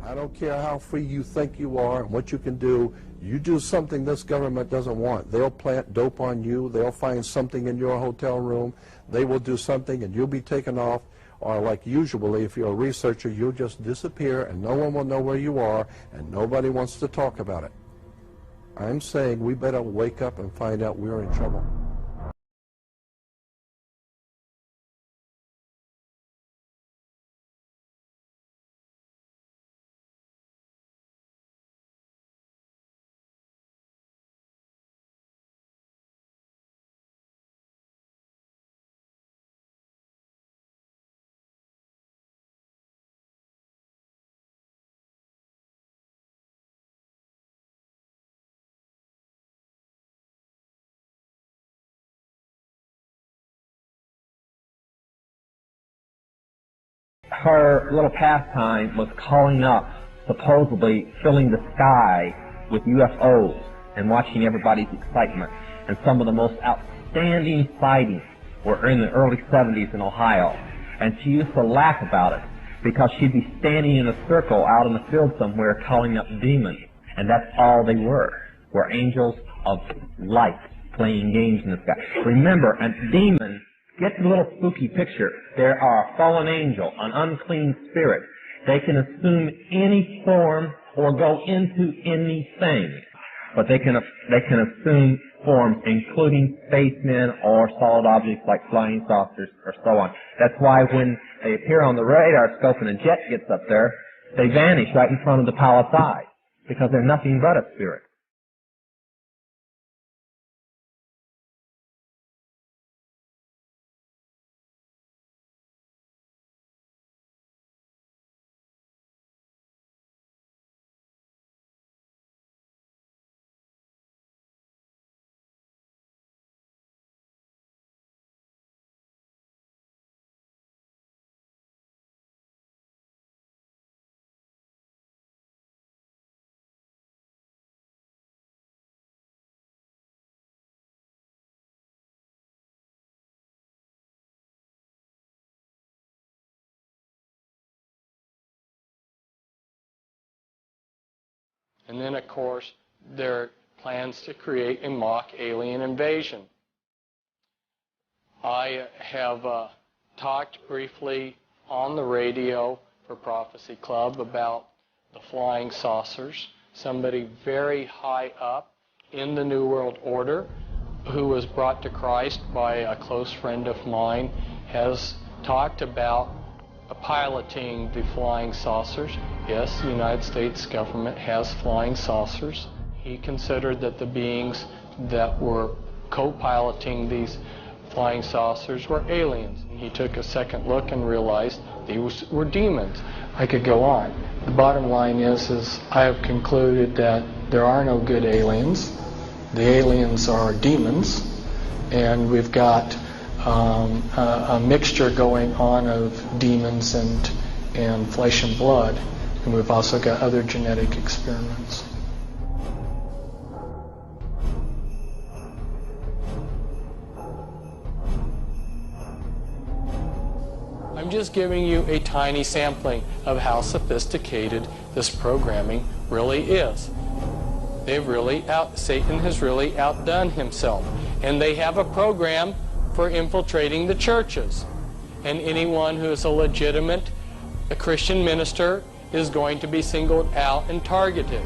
I don't care how free you think you are and what you can do. You do something this government doesn't want. They'll plant dope on you. They'll find something in your hotel room. They will do something and you'll be taken off. Or like usually, if you're a researcher, you'll just disappear and no one will know where you are and nobody wants to talk about it. I'm saying we better wake up and find out we're in trouble. Her little pastime was calling up, supposedly filling the sky with UFOs and watching everybody's excitement. And some of the most outstanding sightings were in the early 70s in Ohio. And she used to laugh about it because she'd be standing in a circle out in the field somewhere calling up demons. And that's all they were angels of light playing games in the sky. Remember, a demon, get the little spooky picture. There are a fallen angel, an unclean spirit. They can assume any form or go into anything. But they can assume forms including spacemen or solid objects like flying saucers or so on. That's why when they appear on the radar scope and a jet gets up there, they vanish right in front of the pilot's eyes because they're nothing but a spirit. And then, of course, there are plans to create a mock alien invasion. I have talked briefly on the radio for Prophecy Club about the flying saucers. Somebody very high up in the New World Order who was brought to Christ by a close friend of mine has talked about piloting the flying saucers. Yes, the United States government has flying saucers. He considered that the beings that were co-piloting these flying saucers were aliens. He took a second look and realized these were demons. I could go on. The bottom line is I have concluded that there are no good aliens. The aliens are demons, and we've got a mixture going on of demons and flesh and blood, and we've also got other genetic experiments. I'm just giving you a tiny sampling of how sophisticated this programming really is. Satan has really outdone himself, and they have a program for infiltrating the churches. And anyone who is a Christian minister is going to be singled out and targeted.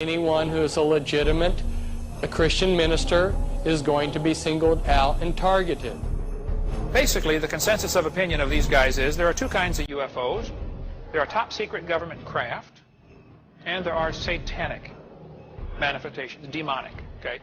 Anyone who is a Christian minister is going to be singled out and targeted. Basically, the consensus of opinion of these guys is there are two kinds of UFOs. There are top secret government craft, and there are satanic manifestations, demonic, okay?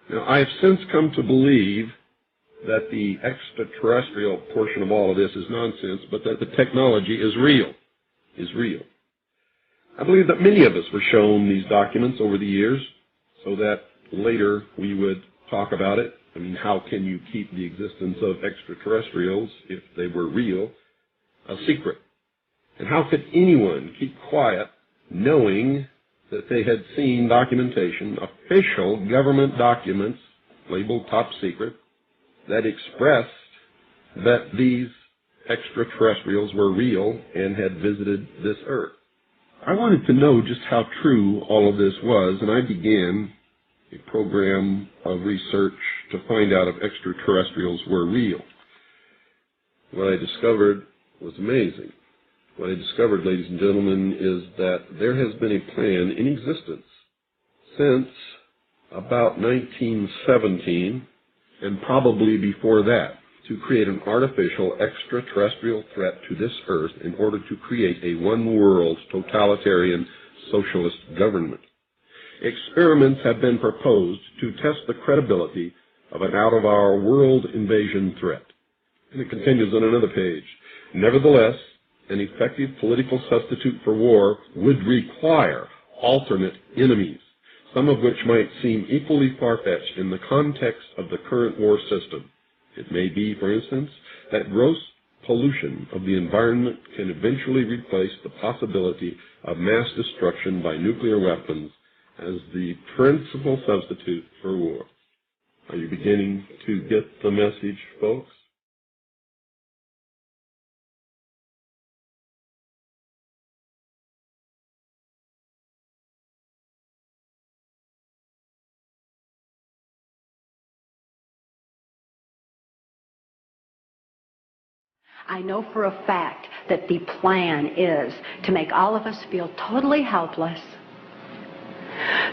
Now, I have since come to believe that the extraterrestrial portion of all of this is nonsense, but that the technology is real. I believe that many of us were shown these documents over the years so that later we would talk about it. I mean, how can you keep the existence of extraterrestrials, if they were real, a secret? And how could anyone keep quiet knowing that they had seen documentation, official government documents labeled top secret, that expressed that these extraterrestrials were real and had visited this earth? I wanted to know just how true all of this was, and I began a program of research to find out if extraterrestrials were real. What I discovered was amazing. What I discovered, ladies and gentlemen, is that there has been a plan in existence since about 1917, and probably before that, to create an artificial extraterrestrial threat to this earth in order to create a one-world totalitarian socialist government. Experiments have been proposed to test the credibility of an out-of-our-world invasion threat. And it continues on another page. Nevertheless, an effective political substitute for war would require alternate enemies, some of which might seem equally far-fetched in the context of the current war system. It may be, for instance, that gross pollution of the environment can eventually replace the possibility of mass destruction by nuclear weapons as the principal substitute for war. Are you beginning to get the message, folks? I know for a fact that the plan is to make all of us feel totally helpless,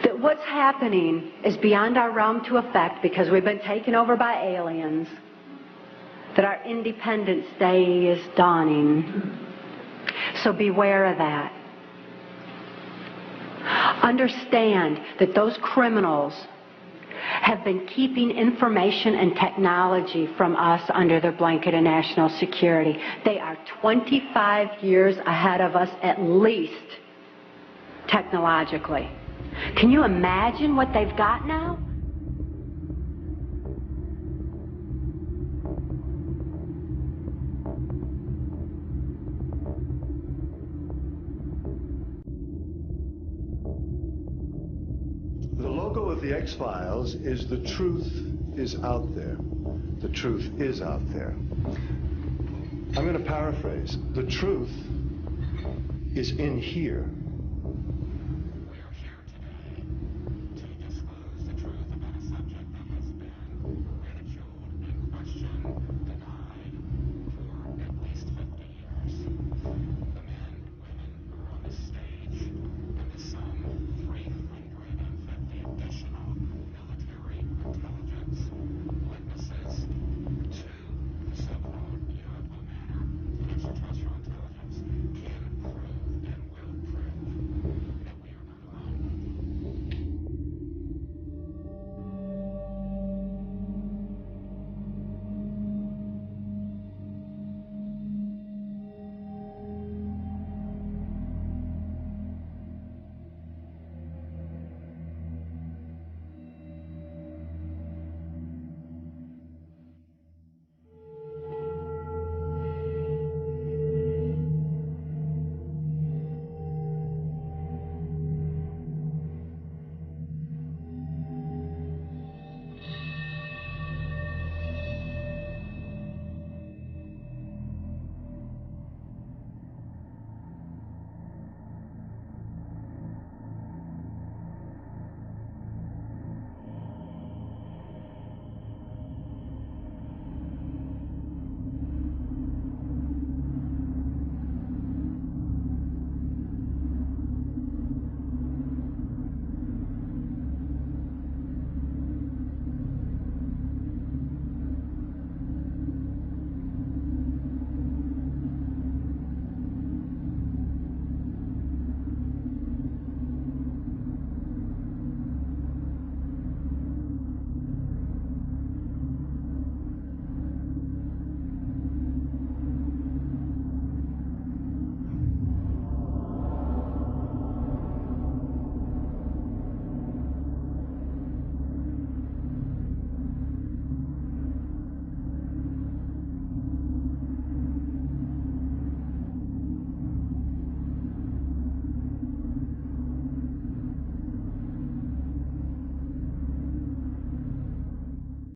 that what's happening is beyond our realm to affect because we've been taken over by aliens, that our Independence Day is dawning. So beware of that. Understand that those criminals have been keeping information and technology from us under their blanket of national security. They are 25 years ahead of us at least, technologically. Can you imagine what they've got now? The logo of the X-Files is the truth is out there. The truth is out there. I'm going to paraphrase. The truth is in here.